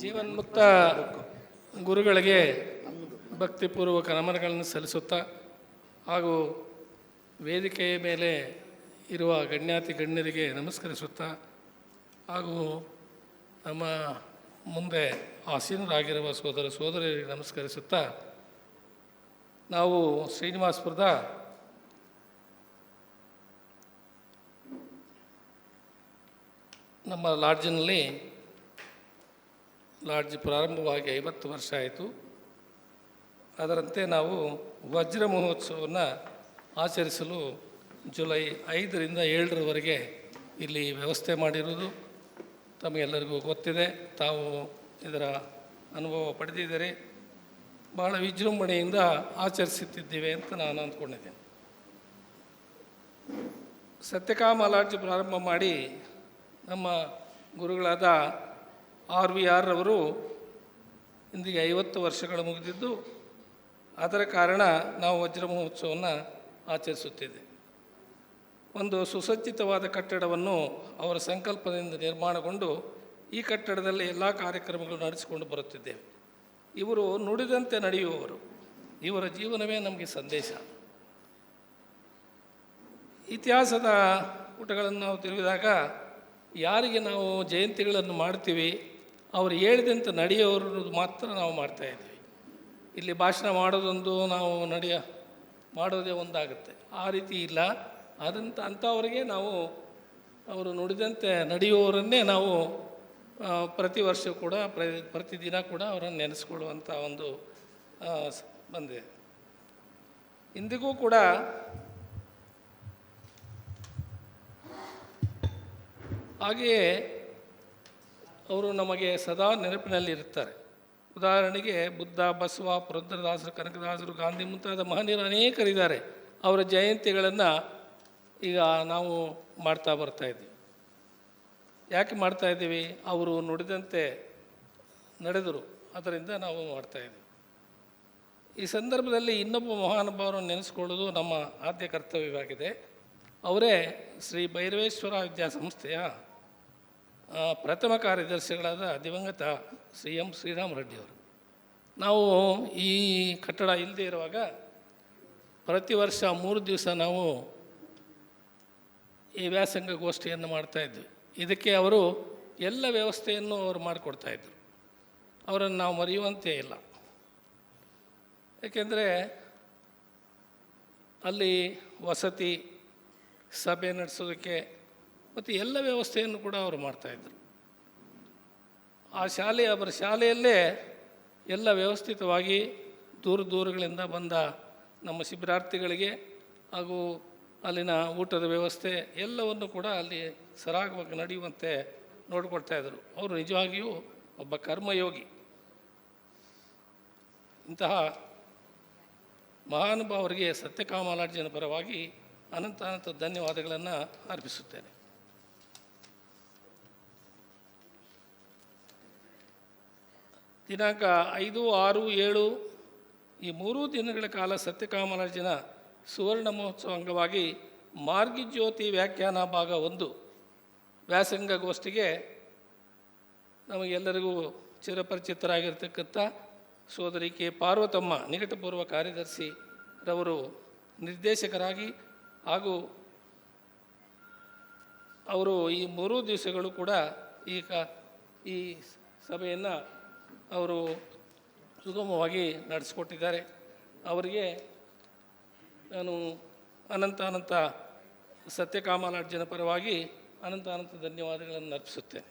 ಜೀವನ್ಮುಕ್ತ ಗುರುಗಳಿಗೆ ಭಕ್ತಿಪೂರ್ವಕ ನಮನಗಳನ್ನು ಸಲ್ಲಿಸುತ್ತಾ ಹಾಗೂ ವೇದಿಕೆಯ ಮೇಲೆ ಇರುವ ಗಣ್ಯಾತಿ ಗಣ್ಯರಿಗೆ ನಮಸ್ಕರಿಸುತ್ತಾ ಹಾಗೂ ನಮ್ಮ ಮುಂದೆ ಆಸೀನರಾಗಿರುವ ಸೋದರ ಸೋದರಿಯರಿಗೆ ನಮಸ್ಕರಿಸುತ್ತಾ ನಾವು ಶ್ರೀನಿವಾಸಪುರದ ನಮ್ಮ ಲಾಡ್ಜಿನಲ್ಲಿ ಲಾಡ್ಜ್ ಪ್ರಾರಂಭವಾಗಿ 50 ವರ್ಷ ಆಯಿತು. ಅದರಂತೆ ನಾವು ವಜ್ರ ಮಹೋತ್ಸವವನ್ನು ಆಚರಿಸಲು ಜುಲೈ 5ರಿಂದ 7ರವರೆಗೆ ಇಲ್ಲಿ ವ್ಯವಸ್ಥೆ ಮಾಡಿರುವುದು ತಮಗೆಲ್ಲರಿಗೂ ಗೊತ್ತಿದೆ. ತಾವು ಇದರ ಅನುಭವ ಪಡೆದಿದ್ದೀರಿ. ಭಾಳ ವಿಜೃಂಭಣೆಯಿಂದ ಆಚರಿಸುತ್ತಿದ್ದೇವೆ ಅಂತ ನಾನು ಅಂದ್ಕೊಂಡಿದ್ದೇನೆ. ಸತ್ಯಕಾಮ ಲಾಡ್ಜ್ ಪ್ರಾರಂಭ ಮಾಡಿ ನಮ್ಮ ಗುರುಗಳಾದ RVR ರವರು ಇಂದಿಗೆ 50 ವರ್ಷಗಳು ಮುಗಿದಿದ್ದು, ಅದರ ಕಾರಣ ನಾವು ವಜ್ರ ಮಹೋತ್ಸವವನ್ನು ಆಚರಿಸುತ್ತಿದ್ದೇವೆ. ಒಂದು ಸುಸಜ್ಜಿತವಾದ ಕಟ್ಟಡವನ್ನು ಅವರ ಸಂಕಲ್ಪದಿಂದ ನಿರ್ಮಾಣಗೊಂಡು ಈ ಕಟ್ಟಡದಲ್ಲಿ ಎಲ್ಲ ಕಾರ್ಯಕ್ರಮಗಳು ನಡೆಸಿಕೊಂಡು ಬರುತ್ತಿದ್ದೇವೆ. ಇವರು ನುಡಿದಂತೆ ನಡೆಯುವವರು. ಇವರ ಜೀವನವೇ ನಮಗೆ ಸಂದೇಶ. ಇತಿಹಾಸದ ಪುಟಗಳನ್ನು ನಾವು ತಿರುಗಿದಾಗ ಯಾರಿಗೆ ನಾವು ಜಯಂತಿಗಳನ್ನು ಮಾಡ್ತೀವಿ ಅವರು ಹೇಳಿದಂತೆ ನಡೆಯೋರು ಮಾತ್ರ ನಾವು ಮಾಡ್ತಾಯಿದ್ವಿ. ಇಲ್ಲಿ ಭಾಷಣ ಮಾಡೋದೊಂದು, ನಾವು ಮಾಡೋದೇ ಒಂದಾಗುತ್ತೆ. ಆ ರೀತಿ ಇಲ್ಲ. ಅಂಥವರಿಗೆ ನಾವು ಅವರು ನುಡಿದಂತೆ ನಡೆಯುವವರನ್ನೇ ನಾವು ಪ್ರತಿ ವರ್ಷ ಕೂಡ ಪ್ರತಿದಿನ ಕೂಡ ಅವರನ್ನು ನೆನೆಸ್ಕೊಳ್ಳುವಂಥ ಒಂದು ಬಂದಿದೆ. ಇಂದಿಗೂ ಕೂಡ ಹಾಗೆಯೇ ಅವರು ನಮಗೆ ಸದಾ ನೆನಪಿನಲ್ಲಿರುತ್ತಾರೆ. ಉದಾಹರಣೆಗೆ ಬುದ್ಧ, ಬಸವ, ಪುರಂದರದಾಸರು, ಕನಕದಾಸರು, ಗಾಂಧಿ ಮುಂತಾದ ಮಹನೀಯರು ಅನೇಕರಿದ್ದಾರೆ. ಅವರ ಜಯಂತಿಗಳನ್ನು ಈಗ ನಾವು ಮಾಡ್ತಾ ಬರ್ತಾಯಿದ್ದೀವಿ. ಯಾಕೆ ಮಾಡ್ತಾಯಿದ್ದೀವಿ? ಅವರು ನುಡಿದಂತೆ ನಡೆದರು, ಅದರಿಂದ ನಾವು ಮಾಡ್ತಾಯಿದ್ದೀವಿ. ಈ ಸಂದರ್ಭದಲ್ಲಿ ಇನ್ನೊಬ್ಬ ಮಹಾನುಭಾವರನ್ನು ನೆನೆಸ್ಕೊಳ್ಳೋದು ನಮ್ಮ ಆದ್ಯ ಕರ್ತವ್ಯವಾಗಿದೆ. ಅವರೇ ಶ್ರೀ ಭೈರವೇಶ್ವರ ವಿದ್ಯಾಸಂಸ್ಥೆಯ ಪ್ರಥಮ ಕಾರ್ಯದರ್ಶಿಗಳಾದ ದಿವಂಗತ ಶ್ರೀ ಎಂ ಶ್ರೀರಾಮ್ ರೆಡ್ಡಿಯವರು. ನಾವು ಈ ಕಟ್ಟಡ ಇಲ್ಲದೆ ಇರುವಾಗ ಪ್ರತಿ ವರ್ಷ 3 ದಿವಸ ನಾವು ಈ ವ್ಯಾಸಂಗ ಗೋಷ್ಠಿಯನ್ನು ಮಾಡ್ತಾಯಿದ್ವಿ. ಇದಕ್ಕೆ ಅವರು ಎಲ್ಲ ವ್ಯವಸ್ಥೆಯನ್ನು ಅವರು ಮಾಡಿಕೊಡ್ತಾಯಿದ್ರು. ಅವರನ್ನು ನಾವು ಮರೆಯುವಂತೆ ಇಲ್ಲ. ಏಕೆಂದರೆ ಅಲ್ಲಿ ವಸತಿ, ಸಭೆ ನಡೆಸೋದಕ್ಕೆ ಮತ್ತು ಎಲ್ಲ ವ್ಯವಸ್ಥೆಯನ್ನು ಕೂಡ ಅವರು ಮಾಡ್ತಾಯಿದ್ರು. ಅವರ ಶಾಲೆಯಲ್ಲೇ ಎಲ್ಲ ವ್ಯವಸ್ಥಿತವಾಗಿ ದೂರಗಳಿಂದ ಬಂದ ನಮ್ಮ ಶಿಬಿರಾರ್ಥಿಗಳಿಗೆ ಹಾಗೂ ಅಲ್ಲಿನ ಊಟದ ವ್ಯವಸ್ಥೆ ಎಲ್ಲವನ್ನು ಕೂಡ ಅಲ್ಲಿ ಸರಾಗವಾಗಿ ನಡೆಯುವಂತೆ ನೋಡಿಕೊಡ್ತಾಯಿದ್ರು. ಅವರು ನಿಜವಾಗಿಯೂ ಒಬ್ಬ ಕರ್ಮಯೋಗಿ. ಇಂತಹ ಮಹಾನುಭಾವರಿಗೆ ಸತ್ಯಕಾಮ ಲಾಡ್ಜಿನ ಪರವಾಗಿ ಅನಂತ ಧನ್ಯವಾದಗಳನ್ನು ಅರ್ಪಿಸುತ್ತೇನೆ. ದಿನಾಂಕ 5, 6, 7 ಈ 3 ದಿನಗಳ ಕಾಲ ಸತ್ಯಕಾಮ ಲಾಡ್ಜಿನ ಸುವರ್ಣ ಮಹೋತ್ಸವ ಅಂಗವಾಗಿ ಮಾರ್ಗಜ್ಯೋತಿ ವ್ಯಾಖ್ಯಾನ ಭಾಗ 1 ವ್ಯಾಸಂಗ ಗೋಷ್ಠಿಗೆ ನಮಗೆಲ್ಲರಿಗೂ ಚಿರಪರಿಚಿತರಾಗಿರ್ತಕ್ಕಂಥ ಸೋದರಿ ಕೆ ಪಾರ್ವತಮ್ಮ ನಿಕಟಪೂರ್ವ ಕಾರ್ಯದರ್ಶಿ ರವರು ನಿರ್ದೇಶಕರಾಗಿ ಹಾಗೂ ಅವರು ಈ 3 ದಿವಸಗಳು ಕೂಡ ಈ ಸಭೆಯನ್ನು ಅವರು ಸುಗಮವಾಗಿ ನಡೆಸಿಕೊಟ್ಟಿದ್ದಾರೆ. ಅವರಿಗೆ ನಾನು ಅನಂತ ಸತ್ಯಕಾಮ ಲಾಡ್ಜಿನ ಪರವಾಗಿ ಅನಂತ ಧನ್ಯವಾದಗಳನ್ನು ಅರ್ಪಿಸುತ್ತೇನೆ.